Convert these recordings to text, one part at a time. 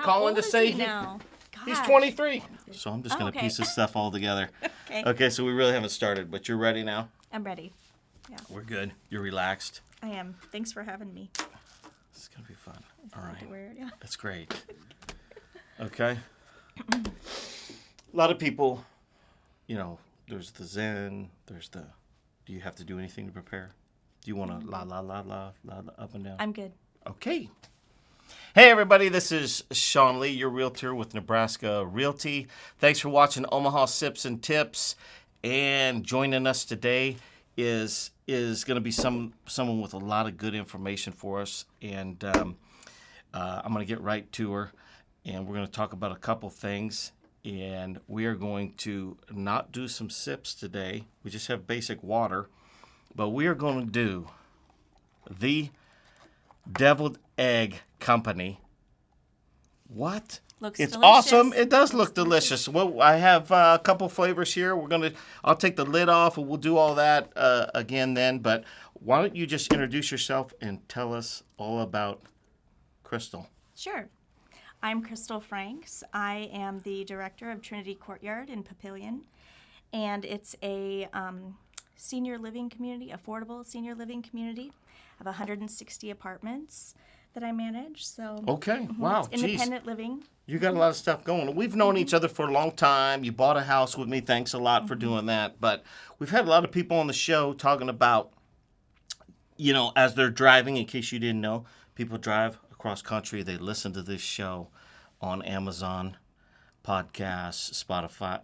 calling to say he's 23. So I'm just going to piece this stuff all together. Okay, so we really haven't started, but you're ready now? I'm ready. Yeah. We're good. You're relaxed? I am. Thanks for having me. It's going to be fun. All right. Weird, yeah. That's great. Okay. A lot of people, there's the Zen, there's the, do you have to do anything to prepare? Do you want to la up and down? I'm good. Okay. Hey everybody, this is Sean Lee, your realtor with Nebraska Realty. Thanks for watching Omaha Sips and Tips. And joining us today is going to be someone with a lot of good information for us. And I'm going to get right to her. And we're going to talk about a couple things. And we are going to not do some sips today. We just have basic water. But we are going to do the Deviled Egg Company. What? It's delicious. Awesome. It does look delicious. Well, I have a couple flavors here. I'll take the lid off and we'll do all that again then. But why don't you just introduce yourself and tell us all about Chrystal? Sure. I'm Chrystal Franks. I am the director of Trinity Courtyard in Papillion. And it's a senior living community, affordable senior living community. I have 160 apartments that I manage. So okay, wow, it's independent living. You got a lot of stuff going. We've known each other for a long time. You bought a house with me. Thanks a lot for doing that. But we've had a lot of people on the show talking about, as they're driving, in case you didn't know, people drive across country. They listen to this show on Amazon, podcasts, Spotify.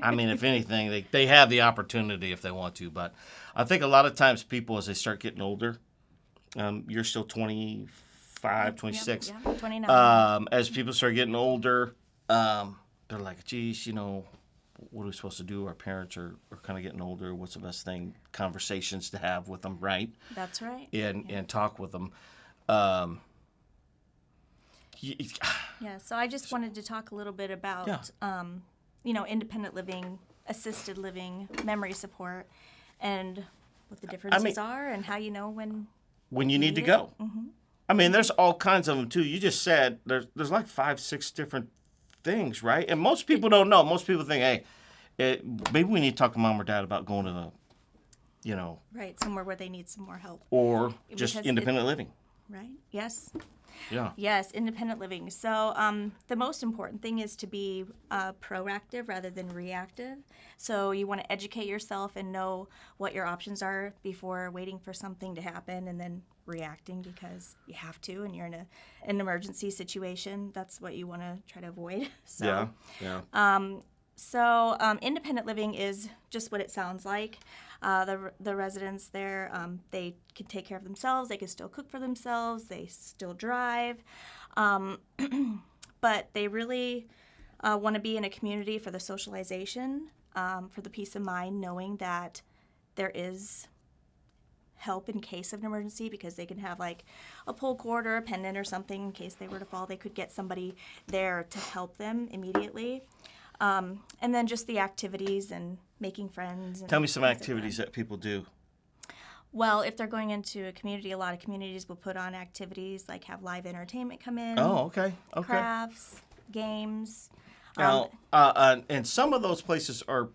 I mean, if anything, they have the opportunity if they want to. But I think a lot of times people, as they start getting older, you're still 25, 26. Yeah, 29. As people start getting older, they're like, geez, what are we supposed to do? Our parents are kind of getting older. What's the best thing? Conversations to have with them, right? That's right. And talk with them. Yeah, so I just wanted to talk a little bit about, independent living, assisted living, memory support, and what the differences are and how you know when you need to go. Mm-hmm. I mean, there's all kinds of them, too. You just said there's like 5-6 different things, right? And most people don't know. Most people think, hey, maybe we need to talk to mom or dad about going to the, Right, somewhere where they need some more help. Or just independent living. Right, yes. Yeah. Yes, independent living. So the most important thing is to be proactive rather than reactive. So you want to educate yourself and know what your options are before waiting for something to happen and then reacting because you have to and you're in an emergency situation. That's what you want to try to avoid. So, independent living is just what it sounds like. The residents there, they can take care of themselves. They can still cook for themselves. They still drive. But they really want to be in a community for the socialization, for the peace of mind, knowing that there is help in case of an emergency because they can have like a pull cord or a pendant or something in case they were to fall. They could get somebody there to help them immediately. And then just the activities and making friends. And tell me some activities that people do. Well, if they're going into a community, a lot of communities will put on activities like have live entertainment come in. Oh, okay. Crafts, games. Now, and some of those places are,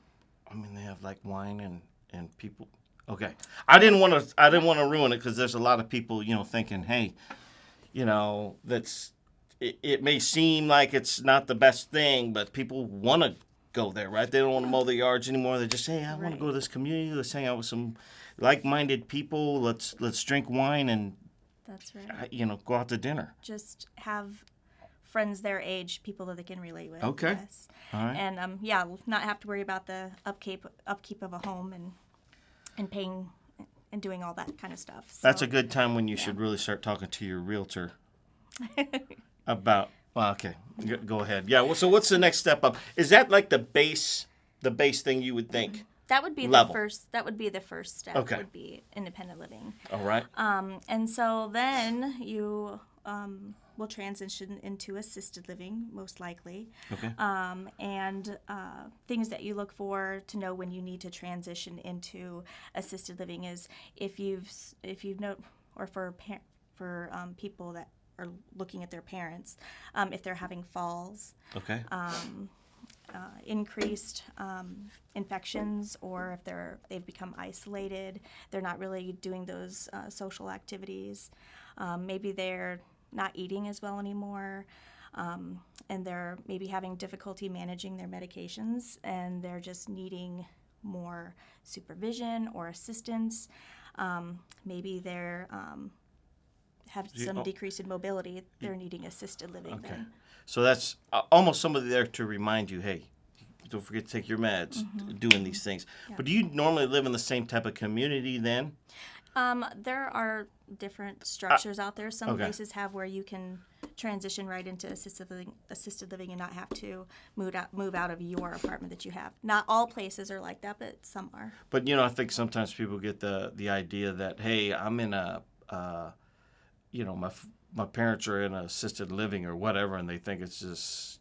they have like wine and people. Okay, I didn't want to ruin it because there's a lot of people, thinking, hey, that's. It may seem like it's not the best thing, but people want to go there, right? They don't want to mow their yards anymore. They just say, hey, I want to go to this community. Let's hang out with some like-minded people. Let's drink wine and that's right. Go out to dinner. Just have friends their age, people that they can relate with. Okay. Yes. All right. And not have to worry about the upkeep of a home and paying and doing all that kind of stuff. So, that's a good time when you should really start talking to your realtor. Okay, go ahead. Yeah, well, so what's the next step up? Is that like the base thing you would think? That would be level. That would be the first step. Okay. Would be independent living. All right. And so then you will transition into assisted living, most likely. Okay. And things that you look for to know when you need to transition into assisted living is if you've known, or for people that are looking at their parents. If they're having falls, Okay. increased infections, or if they've become isolated, they're not really doing those social activities. Maybe they're not eating as well anymore, and they're maybe having difficulty managing their medications, and they're just needing more supervision or assistance. Maybe they're have some decrease in mobility. They're needing assisted living. Okay. Then. So that's almost somebody there to remind you, hey, don't forget to take your meds, doing these things. Yeah. But do you normally live in the same type of community then? There are different structures out there. Some okay. places have where you can transition right into assisted living and not have to move out of your apartment that you have. Not all places are like that, but some are. But, I think sometimes people get the idea that, hey, I'm in my parents are in assisted living or whatever, and they think it's just,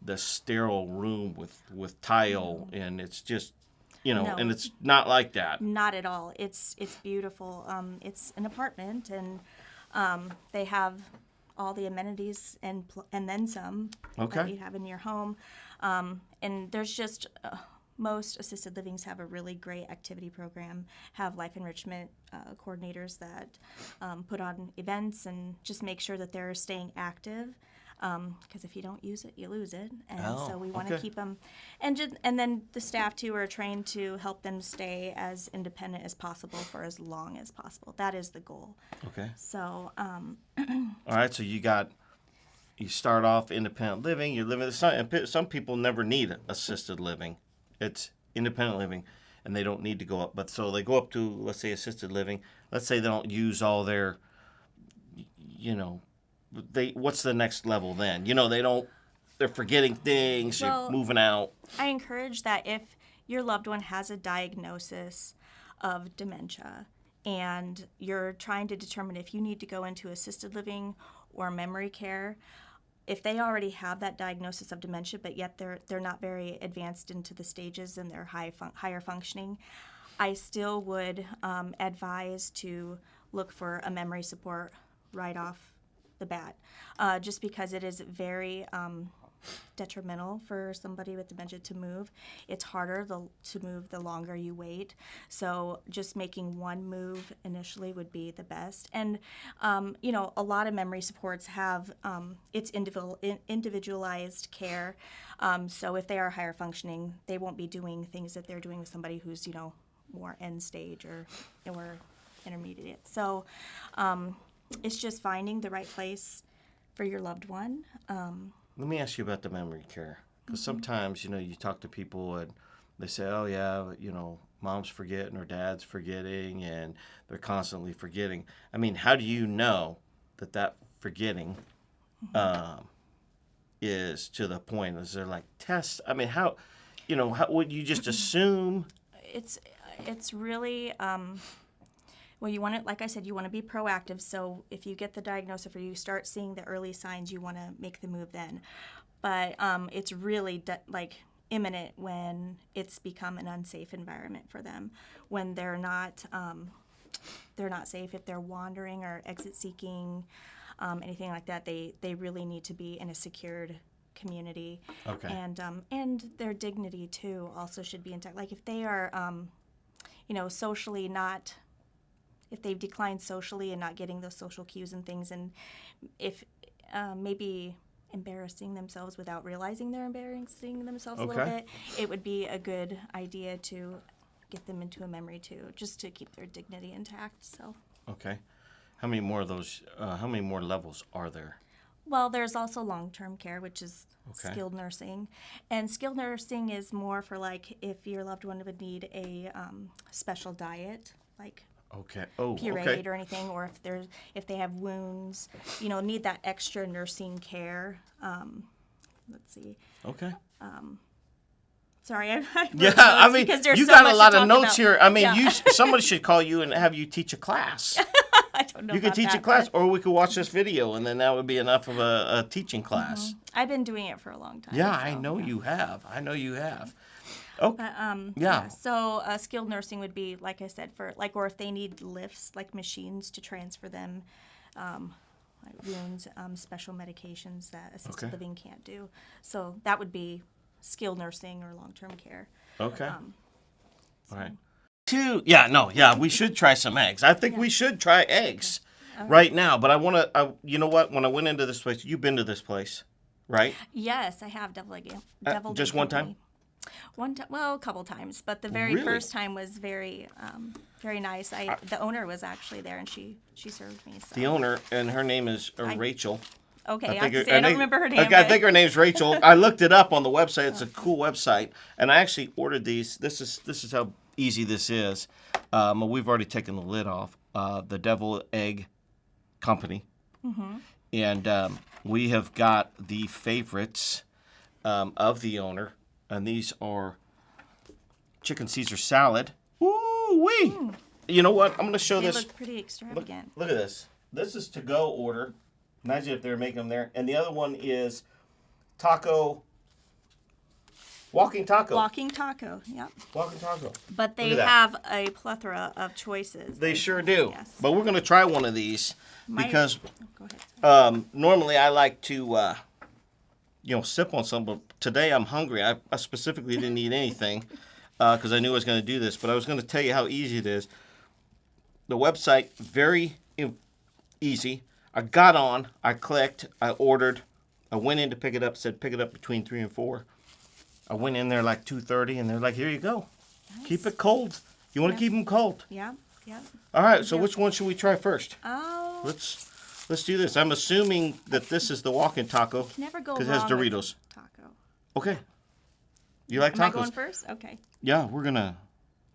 the sterile room with tile, and it's just, No. and it's not like that. Not at all. It's beautiful. It's an apartment, and they have all the amenities and then some that you have in your home. And there's just most assisted livings have a really great activity program, have life enrichment coordinators that put on events and just make sure that they're staying active. Because if you don't use it, you lose it, and so we want to keep them, and then the staff too are trained to help them stay as independent as possible for as long as possible. That is the goal. Okay. So. All right. So you start off independent living. You're living. Some people never need assisted living. It's independent living, and they don't need to go up. But so they go up to, let's say, assisted living. Let's say they don't use all their, what's the next level then? They're forgetting things, you're moving out. I encourage that if your loved one has a diagnosis of dementia and you're trying to determine if you need to go into assisted living or memory care, if they already have that diagnosis of dementia, but yet they're not very advanced into the stages and they're higher functioning, I still would advise to look for a memory support right off the bat, just because it is very detrimental for somebody with dementia to move. It's harder to move the longer you wait. So just making one move initially would be the best. And, a lot of memory supports have it's individualized care. So if they are higher functioning, they won't be doing things that they're doing with somebody who's, more end stage or intermediate. So it's just finding the right place for your loved one. Let me ask you about the memory care. Because sometimes, you talk to people and they say, oh, yeah, mom's forgetting or dad's forgetting and they're constantly forgetting. I mean, how do you know that forgetting is to the point? Is there like tests? I mean, how would you just assume? It's really... Well, you want to, like I said, you want to be proactive. So if you get the diagnosis or you start seeing the early signs, you want to make the move then. But it's really imminent when it's become an unsafe environment for them. When they're not safe. If they're wandering or exit seeking, anything like that, they really need to be in a secured community. Okay. And their dignity too also should be intact. Like if they are, socially not. If they've declined socially and not getting those social cues and things, and if maybe embarrassing themselves without realizing they're embarrassing themselves a little bit, it would be a good idea to get them into a memory too, just to keep their dignity intact. So. Okay. How many more of those? How many more levels are there? Well, there's also long-term care, which is skilled nursing, and skilled nursing is more for like if your loved one would need a special diet, like. Okay. Oh, pureed or anything, or if they have wounds, need that extra nursing care. Let's see. Okay. Sorry, I mean, because there's you so got much a lot to of talk notes about. here. I mean, Yeah. Somebody should call you and have you teach a class. I don't know. You could teach a class, or we could watch this video, and then that would be enough of a teaching class. I've been doing it for a long time. Yeah, so, I know you have. Oh, but, So skilled nursing would be, like I said, for or if they need lifts, like machines to transfer them, like wounds, special medications that assisted Okay. living can't do. So that would be skilled nursing or long-term care. Okay. So- All right. Yeah, we should try some eggs. I think we should try eggs right now. But I want to, you know what? When I went into this place, you've been to this place, right? Yes, I have deviled egg just one time? company. One time, well, a couple times, but the very Really? first time was very, very nice. The owner was actually there, and she served me. So. The owner, and her name is Rachel. Okay, I don't remember her name. I think her name's Rachel. I looked it up on the website. It's a cool website, and I actually ordered these. This is how easy this is. We've already taken the lid off. The Devil Egg Company, and we have got the favorites of the owner, and these are chicken Caesar salad. Woo wee! You know what? I'm going to show They this. look pretty extravagant. Look at this. This is to go order. Imagine if they're making them there. And the other one is walking taco. Walking taco, yep. Walking taco. But they Look at that. have a plethora of choices. They sure do. Yes. But we're going to try one of these because Go ahead. normally I like to, sip on some. But today I'm hungry. I specifically didn't eat anything because I knew I was going to do this. But I was going to tell you how easy it is. The website, very easy. I got on, I clicked, I ordered, I went in to pick it up, said pick it up between 3 and 4. I went in there like 2:30 and they're like, here you go. Nice. Keep it cold. You want to keep them cold. Yeah. All right, so which one should we try first? Oh. Let's do this. I'm assuming that this is the walking taco Never go because wrong it has Doritos. with taco. Okay. You like Am I tacos? going first? Okay. Yeah, we're going to,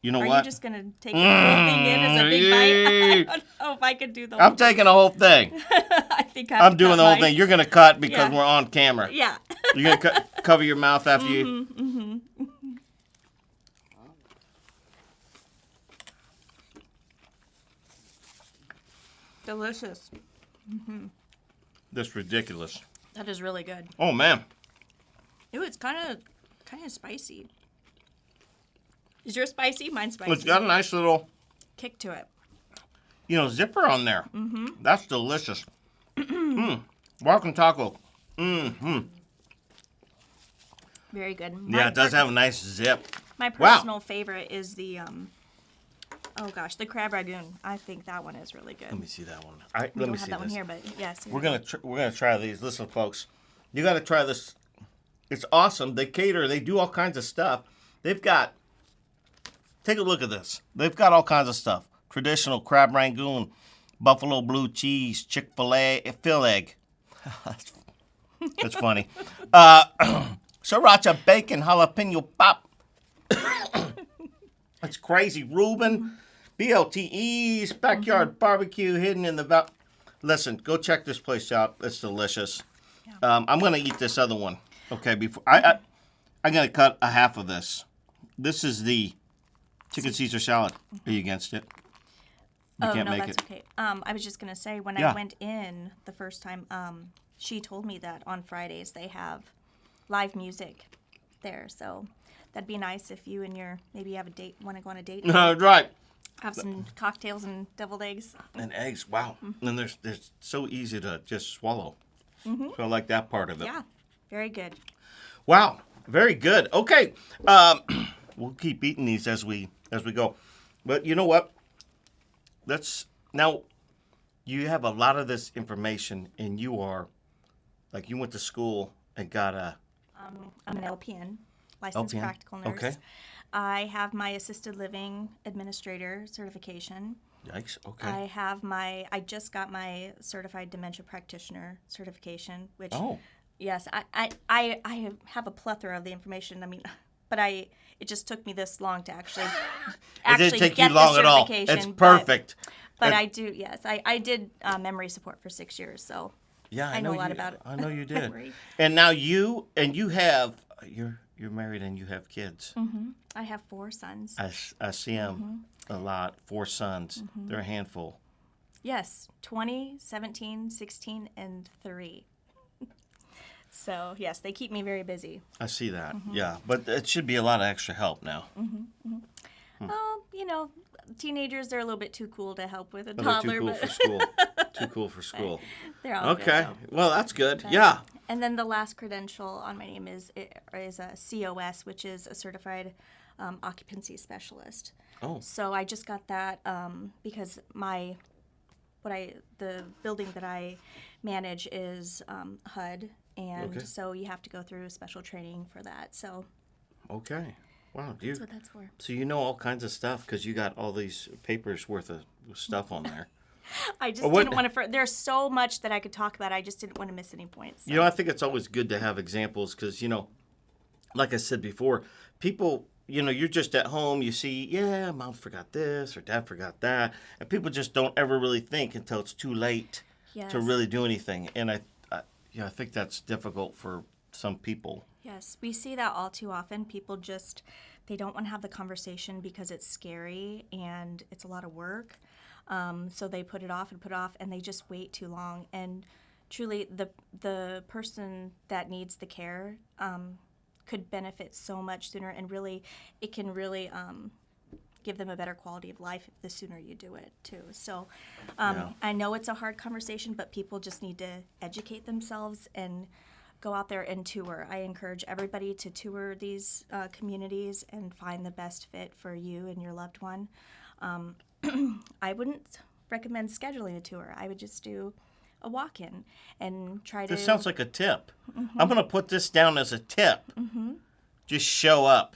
you know Are what? you just going to take the whole thing in as a big bite? I don't know if I could do the whole I'm taking the whole thing. I think I'm doing the whole thing. You're going to cut because we're on camera. Yeah. You're going to cover your mouth after you. Delicious. That's ridiculous. That is really good. Oh, man. Ooh, it's kind of spicy. Is yours spicy? Mine's spicy. It's got a nice little, Kick to it. zipper on there. That's delicious. Walking taco. Very good. Yeah, it does have a nice zip. My Wow. personal favorite is the the crab ragoon. I think that one is really good. Let me see that one. We Let don't me have see that one this. here, but yes. We're gonna try these. Listen, folks, you got to try this. It's awesome. They cater. They do all kinds of stuff. They've got. Take a look at this. They've got all kinds of stuff. Traditional crab rangoon, buffalo blue cheese, Chick-fil-A, fill egg. That's funny. Sriracha bacon, jalapeno pop. That's crazy. Reuben, BLTEs, backyard barbecue hidden in the Listen, go check this place out. It's delicious. I'm gonna eat this other one. Okay, before I'm gonna cut a half of this. This is the chicken Caesar salad. Are you against it? You can't make that's it. okay. I was just gonna say when I went in the first time, she told me that on Fridays they have live music there, so that'd be nice if you and maybe you have a date, want to go on a date. Right. Have some cocktails and deviled eggs. And eggs, wow. And they're so easy to just swallow. So I like that part of it. Yeah, very good. Wow, very good. Okay, we'll keep eating these as we go. But you know what? Now you have a lot of this information, and you are like you went to school and got a. I'm an LPN, licensed LPN? practical nurse. Okay. I have my assisted living administrator certification. Yikes. Okay. I just got my certified dementia practitioner certification, which Oh. yes, I have a plethora of the information. I mean, but it just took me this long to actually It didn't take get you long the at all. certification. It's perfect. But I do, yes, I did memory support for 6 years, so Yeah, I know a lot about it. I know you did. Memory. And now you have you're married and you have kids. I have 4 sons. I see them a lot. 4 sons. They're a handful. Yes, 20, 17, 16, and 3. So, yes, they keep me very busy. I see that. Yeah, but it should be a lot of extra help now. Teenagers, they're a little bit too cool to help with a They're toddler. too cool but for school. Too cool for school. They're all Okay. good, though. Well, that's good. But- Yeah. And then the last credential on my name is a COS, which is a certified occupancy specialist. Oh. So I just got that because the building that I manage is HUD, and Okay. so you have to go through special training for that. So Okay. Wow. that's what that's for. So you know all kinds of stuff because you got all these papers worth of stuff on there. I just What- didn't want to. There's so much that I could talk about. I just didn't want to miss any points. So. You know, I think it's always good to have examples because, like I said before, people, you're just at home, you see, yeah, mom forgot this or dad forgot that. And people just don't ever really think until it's too late Yes. to really do anything. And I think that's difficult for some people. Yes, we see that all too often. People they don't want to have the conversation because it's scary and it's a lot of work. So they put it off, and they just wait too long. And truly, the person that needs the care could benefit so much sooner, and really, it can really give them a better quality of life the sooner you do it too. So Yeah. I know it's a hard conversation, but people just need to educate themselves and go out there and tour. I encourage everybody to tour these communities and find the best fit for you and your loved one. I wouldn't recommend scheduling a tour. I would just do a walk-in and try to... This sounds like a tip. I'm going to put this down as a tip. Just show up.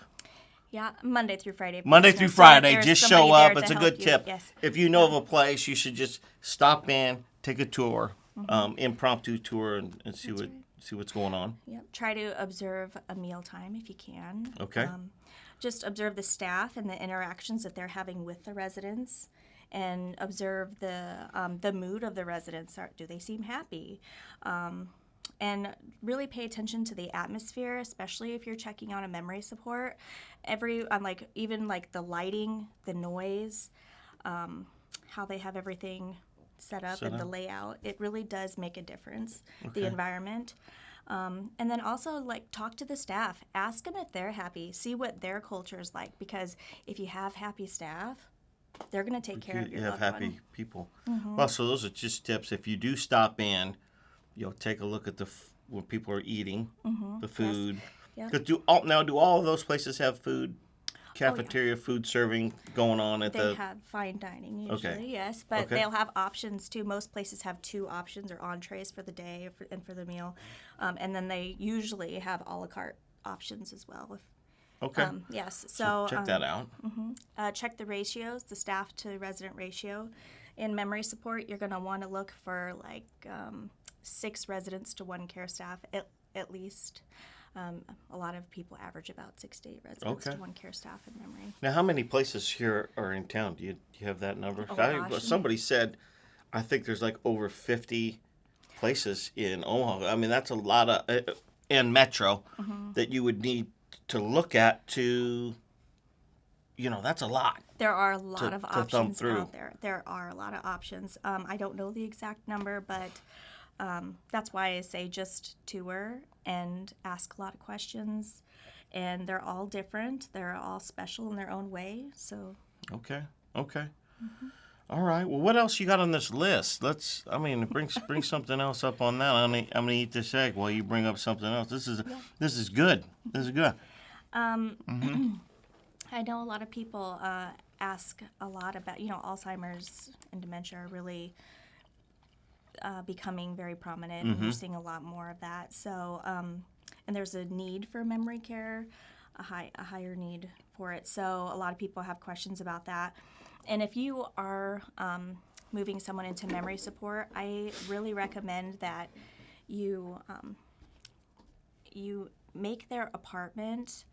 Yeah, Monday through Friday. Monday through So Friday, there's just somebody show up. there to It's a help good you. tip. Yes. If you know of a place, you should just stop in, take a tour, impromptu tour, and see what's going on. Yep. Try to observe a mealtime if you can. Okay. Just observe the staff and the interactions that they're having with the residents, and observe the mood of the residents. Do they seem happy? And really pay attention to the atmosphere, especially if you're checking on a memory support. Even the lighting, the noise, how they have everything set up, and the layout. It really does make a difference. Okay. The environment. And then also, talk to the staff. Ask them if they're happy. See what their culture is like. Because if you have happy staff, they're going to take care of your You have loved happy one. people. Well, so those are just tips. If you do stop in, take a look at when people are eating, the food. Yep. 'Cause do all of those places have food, cafeteria, food serving going on at They have fine dining usually, yes, but Okay. they'll have options too. Most places have 2 options or entrees for the day and for the meal, and then they usually have a la carte options as well. Okay. Yes, so Check that out. check the ratios, the staff to resident ratio. In memory support, you're going to want to look for 6 residents to 1 care staff at least. A lot of people average about 6 to 8 residents Okay. to 1 care staff in memory. Now, how many places here are in town? Do you have that number? Oh, gosh. Somebody said, I think there's over 50 places in Omaha. I mean, that's a lot of, and Metro, that you would need to look at to, that's a lot. There are a lot of to thumb options through. out there. There are a lot of options. I don't know the exact number, but that's why I say just tour and ask a lot of questions. And they're all different. They're all special in their own way. So Okay. All right. Well, what else you got on this list? Bring something else up on that. I'm gonna eat this egg while you bring up something else. This is good. This is good. I know a lot of people ask a lot about, Alzheimer's and dementia are really becoming very prominent. And we're seeing a lot more of that. So, and there's a need for memory care, a higher need for it. So a lot of people have questions about that. And if you are moving someone into memory support, I really recommend that you make their apartment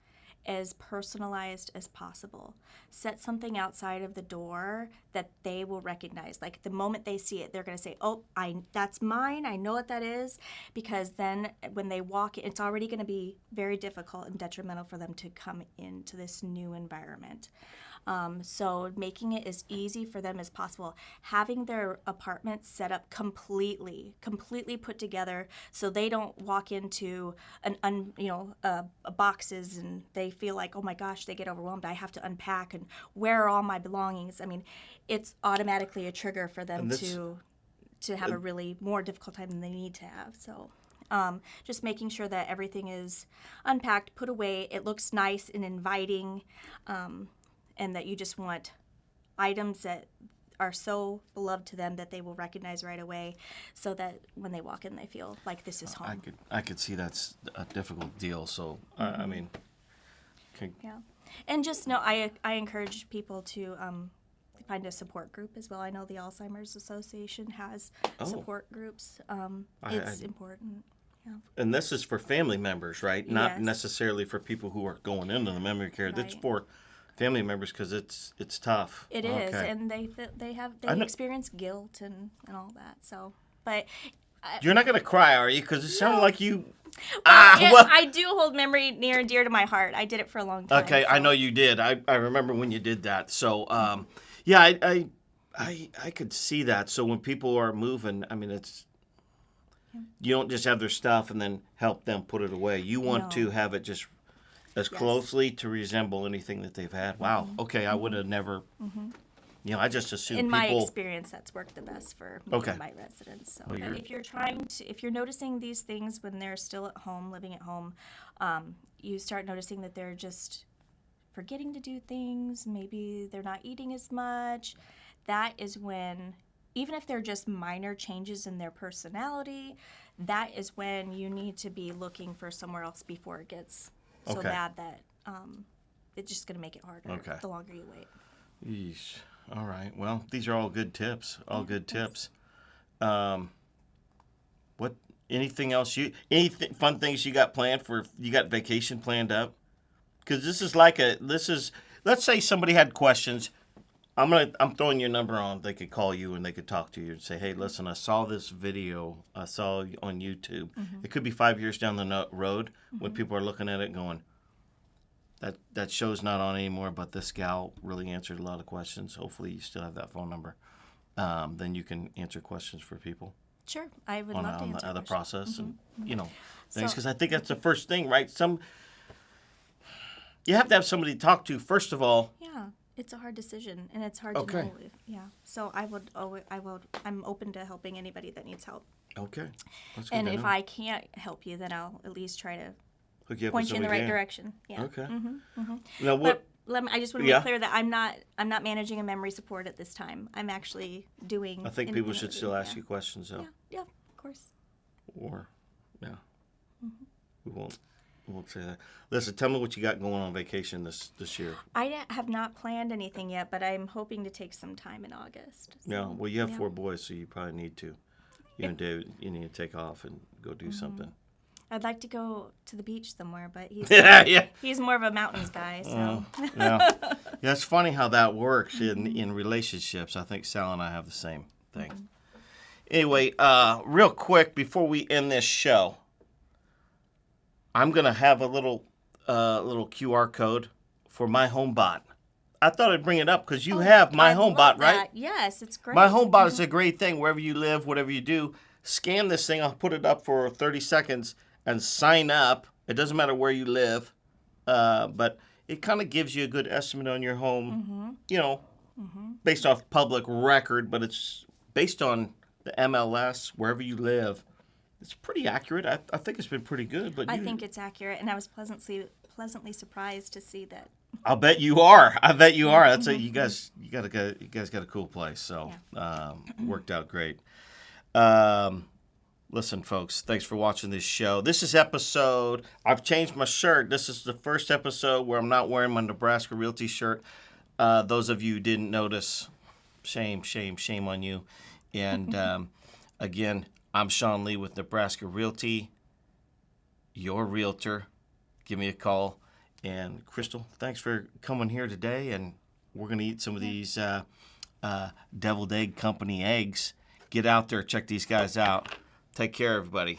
as personalized as possible. Set something outside of the door that they will recognize. Like the moment they see it, they're going to say, "Oh, that's mine. I know what that is." Because then when they walk in, it's already going to be very difficult and detrimental for them to come into this new environment. So making it as easy for them as possible, having their apartment set up completely put together, so they don't walk into boxes and they feel like, oh my gosh, they get overwhelmed. I have to unpack and where are all my belongings? I mean, it's automatically a trigger for them to have a really more difficult time than they need to have. So just making sure that everything is unpacked, put away, it looks nice and inviting, and that you just want items that are so beloved to them that they will recognize right away, so that when they walk in they feel like this is home. I could see that's a difficult deal. So I mean, Yeah, and just know I encourage people to find a support group as well. I know the Alzheimer's Association has support groups. It's important. Yeah. And this is for family members, right? Not Yes. necessarily for people who are going into the memory care. That's Right. for family members because it's tough. It is, and they experience guilt and all that. So, but You're not gonna cry, are you? Because it sounded like you. I do hold memory near and dear to my heart. I did it for a long time. Okay, so. I know you did. I remember when you did that. So yeah, I could see that. So when people are moving, I mean, you don't just have their stuff and then help them put it away. You want to have it just as closely to resemble anything that they've had. Wow. Okay, I would have never. I just assumed In my people. experience, that's worked the best for me and my residents. So, but if you're noticing these things when they're still at home, living at home, you start noticing that they're just forgetting to do things. Maybe they're not eating as much. That is when, even if they're just minor changes in their personality, that is when you need to be looking for somewhere else before it gets so bad that it's just going to make it harder the longer you wait. Yeesh. All right. Well, these are all good tips. Tips. Anything else fun things you got planned you got vacation planned up? Because let's say somebody had questions. I'm throwing your number on. They could call you and they could talk to you and say, hey, listen, I saw this video I saw on YouTube. It could be 5 years down the road when people are looking at it going, that show's not on anymore, but this gal really answered a lot of questions. Hopefully you still have that phone number. Then you can answer questions for people. Sure, I would love to answer the process and things, because So- I think that's the first thing, right? You have to have somebody to talk to first of all. Yeah, it's a hard decision, and it's hard to know. So I'm open to helping anybody that needs help. Okay. That's good And to if know. I can't help you, then I'll at least try to Hook you up point with you in the somebody right there. direction. Yeah. Okay. Now But what? I just want to be clear that I'm not managing a memory support at this time. I'm actually doing. I think people should still ask you questions though. Yeah, of course. Or, we won't say that. Listen, tell me what you got going on vacation this year. I have not planned anything yet, but I'm hoping to take some time in August. So, Yeah. Well, you have 4 boys, so you probably need to. You and David, you need to take off and go do something. I'd like to go to the beach somewhere, but he's Yeah. he's more of a mountains guy. So Yeah, it's funny how that works in relationships. I think Sal and I have the same thing. Anyway, real quick before we end this show, I'm gonna have a little QR code for MyHomebot. I thought I'd bring it up because you have MyHomebot, right? Yes, it's great. MyHomebot is a great thing. Wherever you live, whatever you do, scan this thing. I'll put it up for 30 seconds and sign up. It doesn't matter where you live, but it kind of gives you a good estimate on your home, based off public record, but it's based on the MLS, wherever you live. It's pretty accurate. I think it's been pretty good. But I think it's accurate, and I was pleasantly surprised to see that. I'll bet you are. That's you guys got a cool place. So worked out great. Listen, folks, thanks for watching this show. This is episode. I've changed my shirt. This is the first episode where I'm not wearing my Nebraska Realty shirt. Those of you who didn't notice, shame on you. And again, I'm Sean Lee with Nebraska Realty, your realtor. Give me a call. And Chrystal, thanks for coming here today. And we're going to eat some of these Deviled Egg Company eggs. Get out there, check these guys out. Take care, everybody.